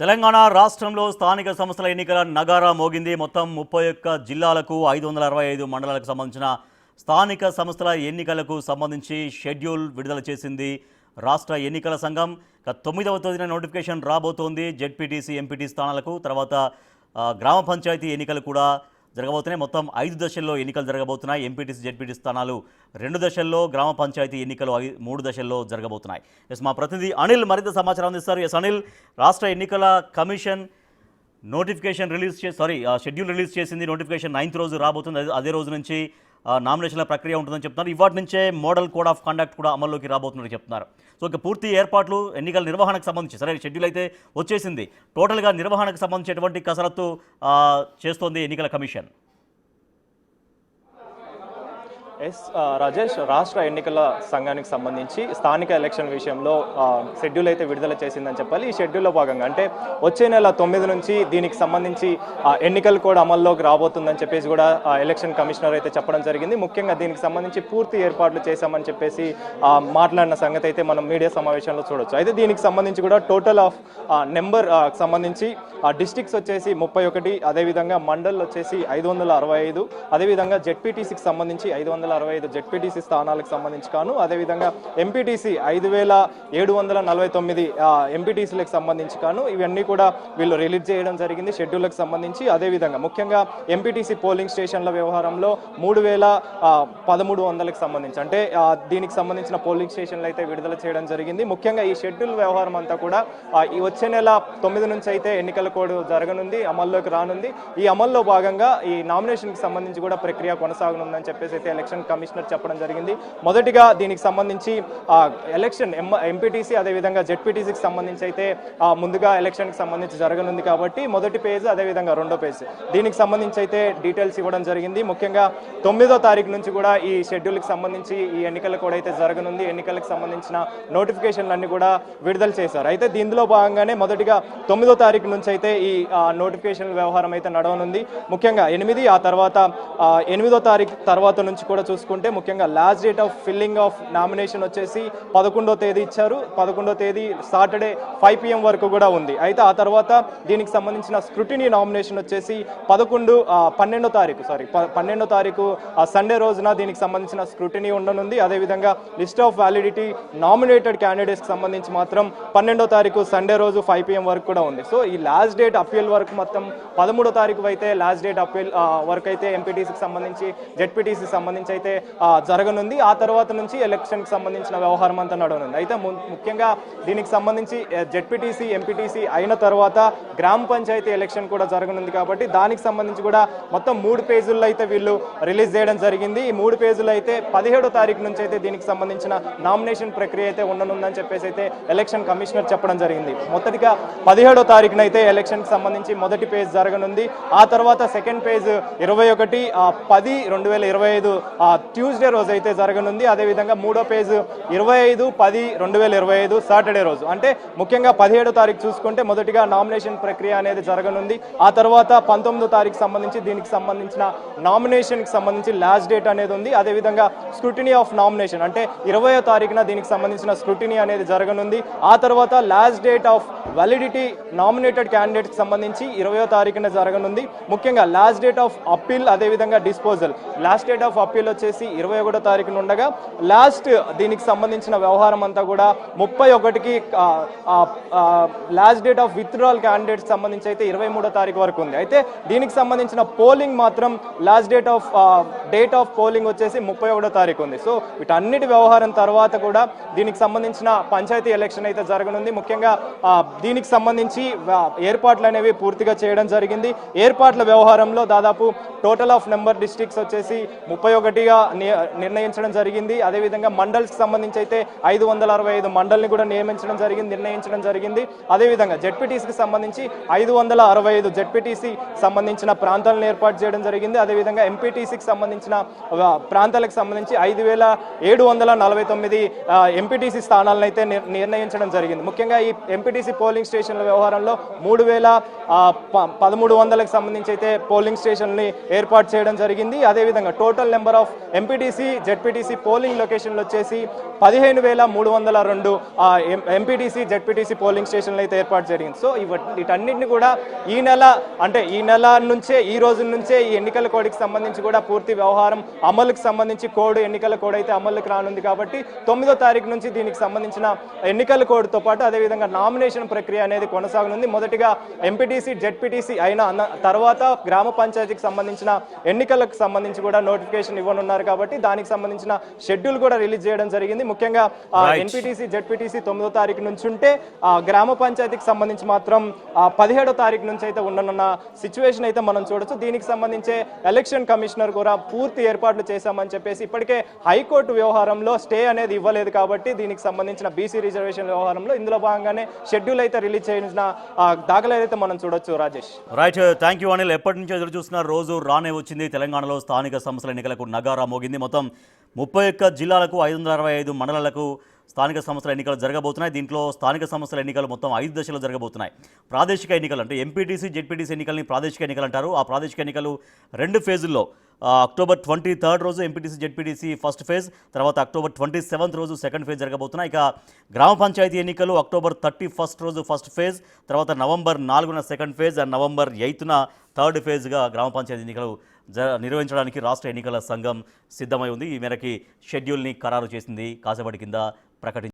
తెలంగాణ రాష్ట్రంలో స్థానిక సంస్థల ఎన్నికల నగారా మోగింది. మొత్తం 31 జిల్లాలకు 565 మండలాలకు సంబంధించిన స్థానిక సంస్థల ఎన్నికలకు సంబంధించి షెడ్యూల్ విడుదల చేసింది రాష్ట్ర ఎన్నికల సంఘం. 9వ తేదీన నోటిఫికేషన్ రాబోతోంది. జెడ్పీటీసీ, ఎంపీటీ స్థానాలకు, తర్వాత గ్రామ పంచాయతీ ఎన్నికలు కూడా జరగబోతున్నాయి. మొత్తం 5 దశల్లో ఎన్నికలు జరగబోతున్నాయి. ఎంపీటీసీ, జెడ్పీటీ స్థానాలు 2 దశల్లో, గ్రామ పంచాయతీ ఎన్నికలు 3 దశల్లో జరగబోతున్నాయి. మా ప్రతినిధి అనిల్ మరింత సమాచారం అందిస్తారు. అనిల్, రాష్ట్ర ఎన్నికల కమిషన్ నోటిఫికేషన్ షెడ్యూల్ రిలీజ్ చేసింది. నోటిఫికేషన్ 9th రోజు రాబోతుంది. అదే రోజు నుంచి నామినేషన్ల ప్రక్రియ ఉంటుందని చెప్తున్నారు. ఇవాటి నుంచే మోడల్ కోడ్ ఆఫ్ కండక్ట్ కూడా అమల్లోకి రాబోతుందని చెప్తున్నారు. సో ఇక పూర్తి ఏర్పాట్లు ఎన్నికల నిర్వహణకు సంబంధించి షెడ్యూల్ అయితే వచ్చేసింది. టోటల్గా నిర్వహణకు సంబంధించి ఎటువంటి కసరత్తు చేస్తోంది ఎన్నికల కమిషన్? రాజేష్, రాష్ట్ర ఎన్నికల సంఘానికి సంబంధించి స్థానిక ఎలక్షన్ విషయంలో షెడ్యూల్ అయితే విడుదల చేసిందని చెప్పాలి. ఈ షెడ్యూల్లో భాగంగా అంటే వచ్చే నెల 9 నుంచి దీనికి సంబంధించి ఎన్నికలు కూడా అమల్లోకి రాబోతుందని చెప్పేసి కూడా ఎలక్షన్ కమిషనర్ అయితే చెప్పడం జరిగింది. ముఖ్యంగా దీనికి సంబంధించి పూర్తి ఏర్పాట్లు చేశామని చెప్పేసి మాట్లాడిన సంగతి అయితే మనం మీడియా సమావేశంలో చూడొచ్చు. అయితే దీనికి సంబంధించి కూడా టోటల్ ఆఫ్ నెంబర్ సంబంధించి డిస్ట్రిక్ట్స్ వచ్చేసి 31, అదేవిధంగా మండల్ వచ్చేసి 565, అదేవిధంగా జెడ్పీటీసీకి సంబంధించి 565 జెడ్పీటీసీ స్థానాలకు సంబంధించి కాను, అదేవిధంగా ఎంపీటీసీ 5749 ఎంపీటీసీలకు సంబంధించి కాను ఇవన్నీ కూడా వీళ్ళు రిలీజ్ చేయడం జరిగింది షెడ్యూల్కి సంబంధించి. అదేవిధంగా ముఖ్యంగా ఎంపీటీసీ పోలింగ్ స్టేషన్ల వ్యవహారంలో 3113కి సంబంధించి అంటే దీనికి సంబంధించిన పోలింగ్ స్టేషన్లు అయితే విడుదల చేయడం జరిగింది. ముఖ్యంగా ఈ షెడ్యూల్ వ్యవహారం అంతా కూడా ఈ వచ్చే నెల 9 నుంచి అయితే ఎన్నికల కోడ్ జరగనుంది, అమల్లోకి రానుంది. ఈ అమల్లో భాగంగా ఈ నామినేషన్కి సంబంధించి కూడా ప్రక్రియ కొనసాగనుందని చెప్పేసి అయితే ఎలక్షన్ కమిషనర్ చెప్పడం జరిగింది. మొదటిగా దీనికి సంబంధించి ఎలక్షన్ ఎంపీటీసీ అదేవిధంగా జెడ్పీటీసీకి సంబంధించి అయితే ముందుగా ఎలక్షన్కి సంబంధించి జరగనుంది కాబట్టి మొదటి పేజ్ అదేవిధంగా రెండో పేజ్ దీనికి సంబంధించి అయితే డీటెయిల్స్ ఇవ్వడం జరిగింది. ముఖ్యంగా 9వ తారీఖు నుంచి కూడా ఈ షెడ్యూల్కి సంబంధించి ఈ ఎన్నికల కూడా అయితే జరగనుంది. ఎన్నికలకు సంబంధించిన నోటిఫికేషన్లన్నీ కూడా విడుదల చేశారు. అయితే దీనిలో భాగంగానే మొదటిగా 9వ తారీఖు నుంచి అయితే ఈ నోటిఫికేషన్ వ్యవహారం అయితే నడవనుంది. ముఖ్యంగా 8, ఆ తర్వాత 8వ తారీఖు తర్వాత నుంచి కూడా చూసుకుంటే ముఖ్యంగా last date of filling of nomination వచ్చేసి 11వ తేదీ ఇచ్చారు. 11వ తేదీ సాటర్డే 5 PM వరకు కూడా ఉంది. అయితే ఆ తర్వాత దీనికి సంబంధించిన స్క్రూటినీ నామినేషన్ వచ్చేసి 12వ తారీఖు సండే రోజున దీనికి సంబంధించిన స్క్రూటినీ ఉండనుంది. అదేవిధంగా లిస్ట్ ఆఫ్ వ్యాలిడిటీ నామినేటెడ్ క్యాండిడేట్స్కి సంబంధించి మాత్రం 12వ తారీఖు సండే రోజు 5 PM వరకు కూడా ఉంది. సో ఈ లాస్ట్ డేట్ అప్పీల్ వరకు మొత్తం 13వ తారీఖు అయితే లాస్ట్ డేట్ అప్పీల్ వరకు అయితే ఎంపీటీసీకి సంబంధించి జెడ్పీటీసీకి సంబంధించి అయితే జరగనుంది. ఆ తర్వాత నుంచి ఎలక్షన్కి సంబంధించిన వ్యవహారం అంతా నడవనుంది. అయితే ముఖ్యంగా దీనికి సంబంధించి జెడ్పీటీసీ, ఎంపీటీసీ అయిన తర్వాత గ్రామ పంచాయతీ ఎలక్షన్ కూడా జరగనుంది కాబట్టి దానికి సంబంధించి కూడా మొత్తం 3 పేజీల్లో అయితే వీళ్ళు రిలీజ్ చేయడం జరిగింది. ఈ 3 పేజీలు అయితే 17వ తారీఖు నుంచి అయితే దీనికి సంబంధించిన నామినేషన్ ప్రక్రియ అయితే ఉండనుందని చెప్పేసి అయితే ఎలక్షన్ కమిషనర్ చెప్పడం జరిగింది. మొదటిగా 17వ తారీఖున అయితే ఎలక్షన్కి సంబంధించి మొదటి పేజ్ జరగనుంది. ఆ తర్వాత సెకండ్ పేజ్ 21/10/2025 ట్యూస్డే రోజు అయితే జరగనుంది. అదేవిధంగా మూడో పేజ్ 25/10/2025 సాటర్డే రోజు. అంటే ముఖ్యంగా 17వ తారీఖు చూసుకుంటే మొదటిగా నామినేషన్ ప్రక్రియ అనేది జరగనుంది. ఆ తర్వాత 19వ తారీఖు సంబంధించి దీనికి సంబంధించిన నామినేషన్కి సంబంధించి లాస్ట్ డేట్ అనేది ఉంది. అదేవిధంగా స్క్రూటినీ ఆఫ్ నామినేషన్ అంటే 20వ తారీఖున దీనికి సంబంధించిన స్క్రూటినీ అనేది జరగనుంది. ఆ తర్వాత last date of validity nominated క్యాండిడేట్కి సంబంధించి 20వ తారీఖున జరగనుంది. ముఖ్యంగా లాస్ట్ డేట్ ఆఫ్ అప్పీల్ అదేవిధంగా disposal last date of appeal వచ్చేసి 21వ తారీఖున ఉండగా లాస్ట్ దీనికి సంబంధించిన వ్యవహారం అంతా కూడా 31కి last date of withdrawal candidates సంబంధించి అయితే 23వ తారీఖు వరకు ఉంది. అయితే దీనికి సంబంధించిన పోలింగ్ మాత్రం లాస్ట్ డేట్ ఆఫ్ పోలింగ్ వచ్చేసి 31వ తారీఖు ఉంది. సో వీటన్నిటి వ్యవహారం తర్వాత కూడా దీనికి సంబంధించిన పంచాయతీ ఎలక్షన్ అయితే జరగనుంది. ముఖ్యంగా దీనికి సంబంధించి ఏర్పాట్లు అనేవి పూర్తిగా చేయడం జరిగింది. ఏర్పాట్ల వ్యవహారంలో దాదాపు టోటల్ ఆఫ్ నెంబర్ డిస్ట్రిక్ట్స్ వచ్చేసి 31గా నిర్ణయించడం జరిగింది. అదేవిధంగా మండల్స్కి సంబంధించి అయితే 565 మండల్ని కూడా నిర్ణయించడం జరిగింది. అదేవిధంగా జెడ్పీటీసీకి సంబంధించి 565 జెడ్పీటీసీ సంబంధించిన ప్రాంతాలను ఏర్పాటు చేయడం జరిగింది. అదేవిధంగా ఎంపీటీసీకి సంబంధించిన ప్రాంతాలకు సంబంధించి 5749 ఎంపీటీసీ స్థానాలను అయితే నిర్ణయించడం జరిగింది. ముఖ్యంగా ఈ ఎంపీటీసీ పోలింగ్ స్టేషన్ల వ్యవహారంలో 3300కి సంబంధించి అయితే పోలింగ్ స్టేషన్ని ఏర్పాటు చేయడం జరిగింది. అదేవిధంగా total number of of MPTC ZPTC polling లొకేషన్లు వచ్చేసి 15,302 ఎంపీటీసీ జెడ్పీటీసీ పోలింగ్ స్టేషన్లు అయితే ఏర్పాటు జరిగింది. సో వీటన్నిటిని కూడా ఈ నెల నుంచే ఈ రోజు నుంచే ఈ ఎన్నికల కోడ్కి సంబంధించి కూడా పూర్తి వ్యవహారం అమలుకి సంబంధించి ఎన్నికల కోడ్ అయితే అమలుకి రానుంది. కాబట్టి 9వ తారీఖు నుంచి దీనికి సంబంధించిన ఎన్నికల కోడ్తో పాటు అదేవిధంగా నామినేషన్ ప్రక్రియ అనేది కొనసాగనుంది. మొదటిగా ఎంపీటీసీ జెడ్పీటీసీ అయిన తర్వాత గ్రామ పంచాయతీకి సంబంధించిన ఎన్నికలకు సంబంధించి కూడా నోటిఫికేషన్ ఇవ్వనున్నారు. కాబట్టి దానికి సంబంధించిన షెడ్యూల్ కూడా రిలీజ్ చేయడం జరిగింది. ముఖ్యంగా ఎంపీటీసీ జెడ్పీటీసీ 9వ తారీఖు నుంచి ఉంటే గ్రామ పంచాయతీకి సంబంధించి మాత్రం 17వ తారీఖు నుంచి అయితే ఉండనున్న సిచ్యువేషన్ అయితే మనం చూడొచ్చు. దీనికి సంబంధించే ఎలక్షన్ కమిషనర్ కూడా పూర్తి ఏర్పాట్లు చేశామని చెప్పేసి ఇప్పటికే హైకోర్టు వ్యవహారంలో స్టే అనేది ఇవ్వలేదు. కాబట్టి దీనికి సంబంధించిన బీసీ రిజర్వేషన్ వ్యవహారంలో ఇందులో భాగంగానే షెడ్యూల్ అయితే రిలీజ్ చేసిన దాఖలాలు అయితే మనం చూడొచ్చు. Rajesh, right, thank you Anil. ఎప్పటి నుంచో ఎదురు చూస్తున్న రోజు రానే వచ్చింది. తెలంగాణలో స్థానిక సంస్థల ఎన్నికలకు నగారా మోగింది. మొత్తం 31 జిల్లాలకు 565 మండలాలకు స్థానిక సంస్థల ఎన్నికలు జరగబోతున్నాయి. దీంట్లో స్థానిక సంస్థల ఎన్నికలు మొత్తం 5 దశలు జరగబోతున్నాయి. ప్రాదేశిక ఎన్నికలు అంటే ఎంపీటీసీ జెడ్పీటీసీ ఎన్నికల్ని ప్రాదేశిక ఎన్నికలు అంటారు. ఆ ప్రాదేశిక ఎన్నికలు 2 ఫేజుల్లో అక్టోబర్ 23 రోజు ఎంపీటీసీ జెడ్పీటీసీ ఫస్ట్ ఫేజ్, తర్వాత అక్టోబర్ 27 రోజు సెకండ్ ఫేజ్ జరగబోతున్నాయి. ఇక గ్రామ పంచాయతీ ఎన్నికలు అక్టోబర్ 31 రోజు ఫస్ట్ ఫేజ్, తర్వాత నవంబర్ 4న సెకండ్ ఫేజ్ అండ్ నవంబర్ 8న థర్డ్ ఫేజ్గా గ్రామ పంచాయతీ ఎన్నికలు నిర్వహించడానికి రాష్ట్ర ఎన్నికల సంఘం సిద్ధమై ఉంది. ఈ మేరకి షెడ్యూల్ని ఖరారు చేసింది, కాసేపటి కింద ప్రకటించింది.